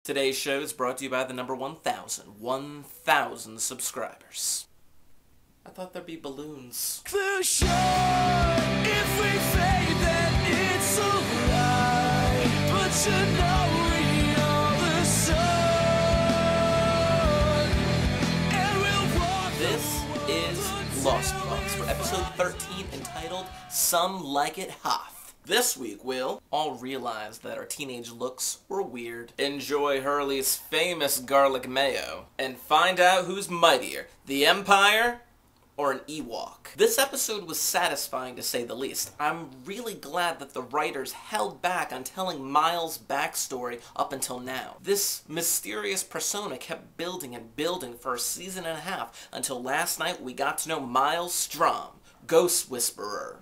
Today's show is brought to you by the number 1,000 subscribers. I thought there'd be balloons. For sure, if we fade, then it's a lie. But you know we are the sun, and we'll walk. This is Lost Bugs for episode 13, entitled Some Like It Hoth. This week, we'll all realize that our teenage looks were weird, enjoy Hurley's famous garlic mayo, and find out who's mightier, the Empire or an Ewok. This episode was satisfying to say the least. I'm really glad that the writers held back on telling Miles' backstory up until now. This mysterious persona kept building and building for a season and a half until last night we got to know Miles Strom, Ghost Whisperer.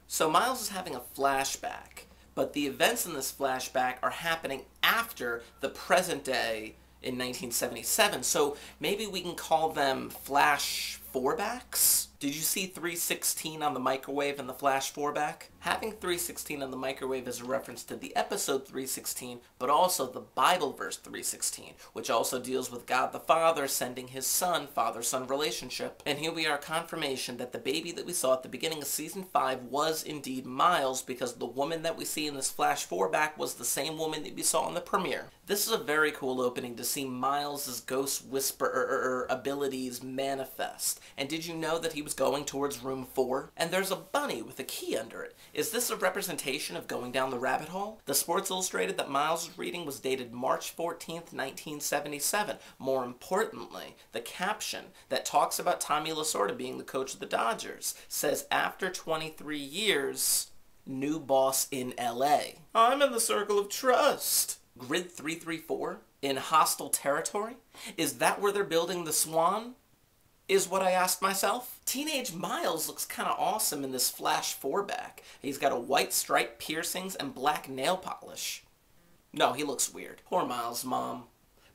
So Miles is having a flashback, but the events in this flashback are happening after the present day in 1977, so maybe we can call them flash forebacks? Did you see 316 on the microwave in the flash foreback? Having 316 on the microwave is a reference to the episode 316, but also the Bible verse 316, which also deals with God the Father sending his son, father-son relationship. And here we are, confirmation that the baby that we saw at the beginning of season 5 was indeed Miles, because the woman that we see in this flash foreback was the same woman that we saw in the premiere. This is a very cool opening to see Miles' ghost whisperer abilities manifest. And did you know that he was going towards room 4? And there's a bunny with a key under it. Is this a representation of going down the rabbit hole? The Sports Illustrated that Miles was reading was dated March 14th, 1977. More importantly, the caption that talks about Tommy Lasorda being the coach of the Dodgers says, after 23 years, new boss in LA. I'm in the circle of trust. Grid 334? In hostile territory? Is that where they're building the Swan? Is what I asked myself. Teenage Miles looks kind of awesome in this flash foreback. He's got a white stripe piercings and black nail polish. No, he looks weird. Poor Miles' mom.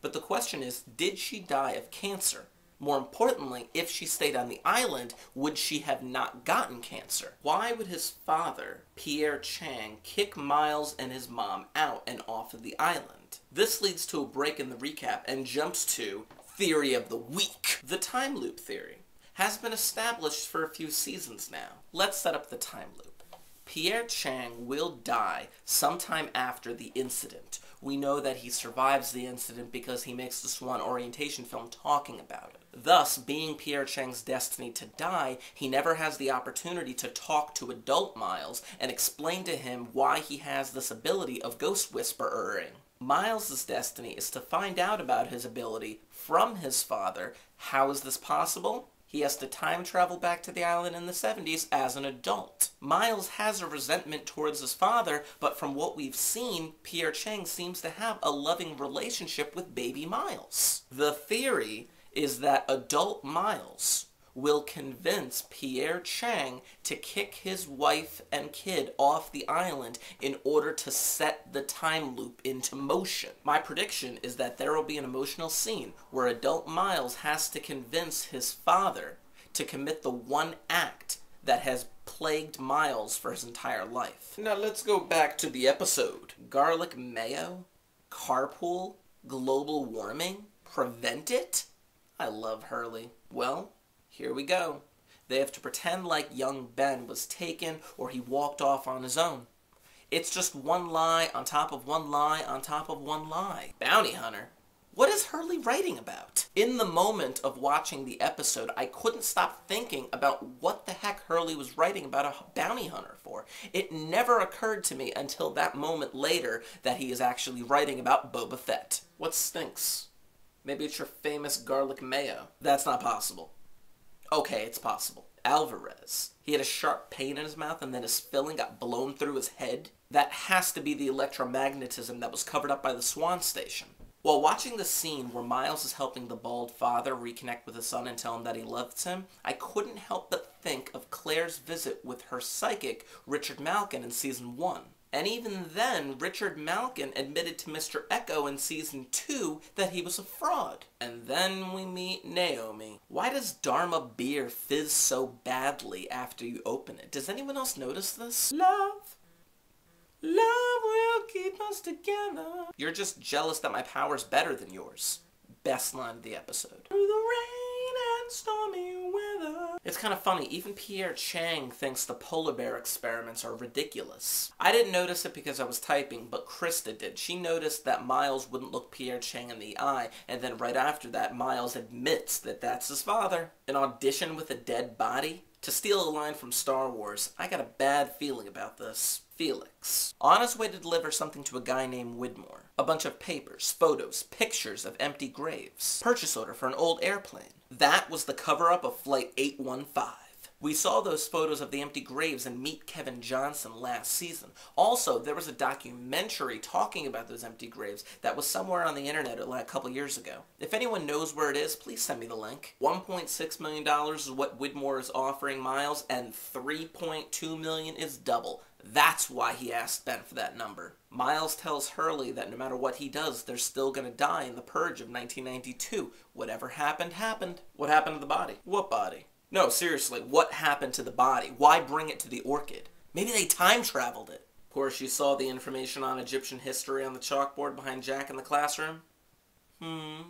But the question is, did she die of cancer? More importantly, if she stayed on the island, would she have not gotten cancer? Why would his father, Pierre Chang, kick Miles and his mom out and off of the island? This leads to a break in the recap and jumps to Theory of the Week. The time loop theory has been established for a few seasons now. Let's set up the time loop. Pierre Chang will die sometime after the incident. We know that he survives the incident because he makes the Swan orientation film talking about it. Thus, being Pierre Chang's destiny to die, he never has the opportunity to talk to adult Miles and explain to him why he has this ability of ghost whispering. Miles' destiny is to find out about his ability from his father. How is this possible? He has to time travel back to the island in the 70s as an adult. Miles has a resentment towards his father, but from what we've seen, Pierre Chang seems to have a loving relationship with baby Miles. The theory is that adult Miles will convince Pierre Chang to kick his wife and kid off the island in order to set the time loop into motion. My prediction is that there will be an emotional scene where adult Miles has to convince his father to commit the one act that has plagued Miles for his entire life. Now let's go back to the episode. Garlic mayo? Carpool? Global warming? Prevent it? I love Hurley. Well, here we go. They have to pretend like young Ben was taken or he walked off on his own. It's just one lie on top of one lie on top of one lie. Bounty hunter? What is Hurley writing about? In the moment of watching the episode, I couldn't stop thinking about what the heck Hurley was writing about a bounty hunter for. It never occurred to me until that moment later that he is actually writing about Boba Fett. What stinks? Maybe it's your famous garlic mayo. That's not possible. Okay, it's possible. Alvarez. He had a sharp pain in his mouth and then his filling got blown through his head. That has to be the electromagnetism that was covered up by the Swan Station. While watching the scene where Miles is helping the bald father reconnect with his son and tell him that he loves him, I couldn't help but think of Claire's visit with her psychic, Richard Malkin, in season 1. And even then, Richard Malkin admitted to Mr. Echo in season 2 that he was a fraud. And then we meet Naomi. Why does Dharma beer fizz so badly after you open it? Does anyone else notice this? Love. Love will keep us together. You're just jealous that my power's better than yours. Best line of the episode. Through the rain and stormy weather. It's kind of funny, even Pierre Chang thinks the polar bear experiments are ridiculous. I didn't notice it because I was typing, but Krista did. She noticed that Miles wouldn't look Pierre Chang in the eye, and then right after that, Miles admits that that's his father. An audition with a dead body? To steal a line from Star Wars, I got a bad feeling about this. Felix. On his way to deliver something to a guy named Whitmore. A bunch of papers, photos, pictures of empty graves. Purchase order for an old airplane. That was the cover-up of Flight 815. We saw those photos of the empty graves in Meet Kevin Johnson last season. Also, there was a documentary talking about those empty graves that was somewhere on the internet a couple years ago. If anyone knows where it is, please send me the link. $1.6 million is what Whitmore is offering Miles, and $3.2 million is double. That's why he asked Ben for that number. Miles tells Hurley that no matter what he does, they're still gonna die in the Purge of 1992. Whatever happened, happened. What happened to the body? What body? No, seriously, what happened to the body? Why bring it to the Orchid? Maybe they time-traveled it. Of course, you saw the information on Egyptian history on the chalkboard behind Jack in the classroom.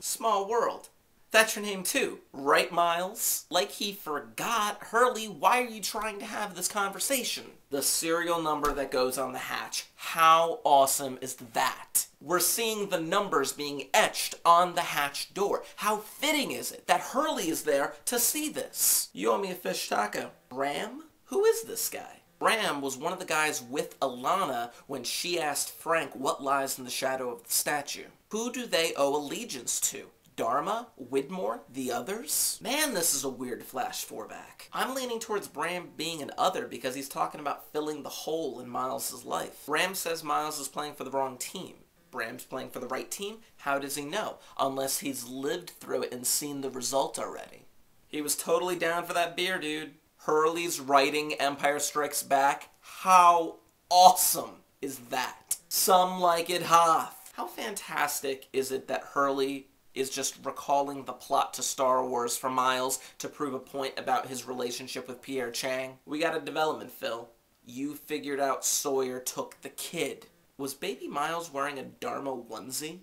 Small world. That's your name too, right, Miles? Like he forgot. Hurley, why are you trying to have this conversation? The serial number that goes on the hatch. How awesome is that? We're seeing the numbers being etched on the hatch door. How fitting is it that Hurley is there to see this? You owe me a fish taco. Bram? Who is this guy? Bram was one of the guys with Alana when she asked Frank what lies in the shadow of the statue. Who do they owe allegiance to? Dharma? Whitmore? The others? Man, this is a weird flash forward. I'm leaning towards Bram being an other because he's talking about filling the hole in Miles' life. Bram says Miles is playing for the wrong team. Bram's playing for the right team? How does he know? Unless he's lived through it and seen the result already. He was totally down for that beer, dude. Hurley's writing Empire Strikes Back. How awesome is that? Some like it Hoth. How fantastic is it that Hurley is just recalling the plot to Star Wars for Miles to prove a point about his relationship with Pierre Chang? We got a development, Phil. You figured out Sawyer took the kid. Was baby Miles wearing a Dharma onesie?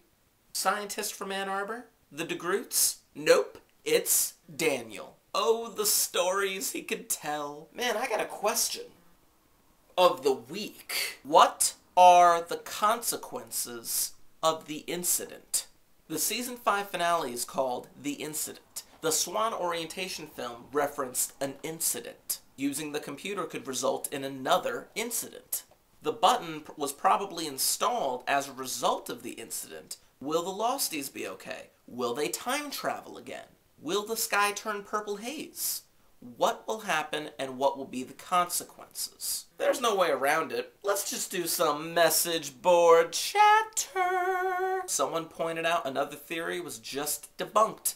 Scientist from Ann Arbor? The DeGroots? Nope, it's Daniel. Oh, the stories he could tell. Man, I got a question of the week. What are the consequences of the incident? The Season 5 finale is called The Incident. The Swan orientation film referenced an incident. Using the computer could result in another incident. The button was probably installed as a result of the incident. Will the Losties be okay? Will they time travel again? Will the sky turn purple haze? What will happen and what will be the consequences? There's no way around it. Let's just do some message board chatter. Someone pointed out another theory was just debunked.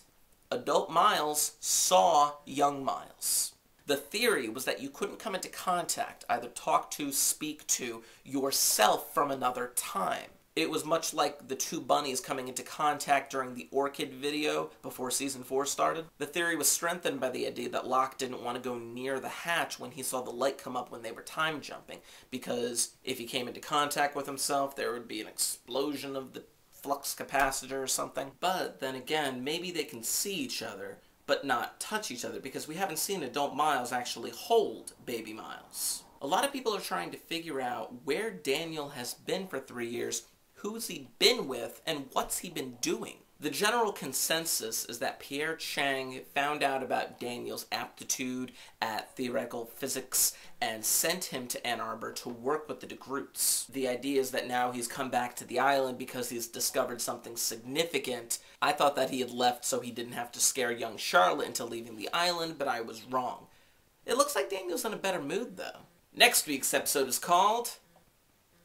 Adult Miles saw young Miles. The theory was that you couldn't come into contact, either talk to, speak to, yourself from another time. It was much like the two bunnies coming into contact during the Orchid video before Season 4 started. The theory was strengthened by the idea that Locke didn't want to go near the hatch when he saw the light come up when they were time jumping, because if he came into contact with himself, there would be an explosion of the flux capacitor or something. But then again, maybe they can see each other, but not touch each other, because we haven't seen adult Miles actually hold baby Miles. A lot of people are trying to figure out where Daniel has been for 3 years, who's he been with, and what's he been doing. The general consensus is that Pierre Chang found out about Daniel's aptitude at theoretical physics and sent him to Ann Arbor to work with the DeGroots. The idea is that now he's come back to the island because he's discovered something significant. I thought that he had left so he didn't have to scare young Charlotte into leaving the island, but I was wrong. It looks like Daniel's in a better mood, though. Next week's episode is called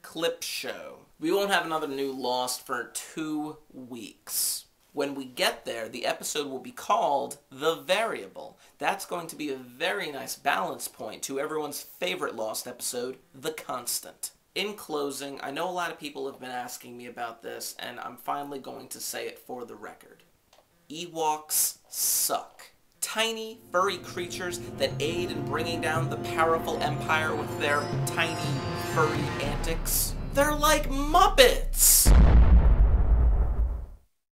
Clip Show. We won't have another new Lost for 2 weeks. When we get there, the episode will be called The Variable. That's going to be a very nice balance point to everyone's favorite Lost episode, The Constant. In closing, I know a lot of people have been asking me about this, and I'm finally going to say it for the record. Ewoks suck. Tiny, furry creatures that aid in bringing down the powerful Empire with their tiny, furry antics. They're like Muppets!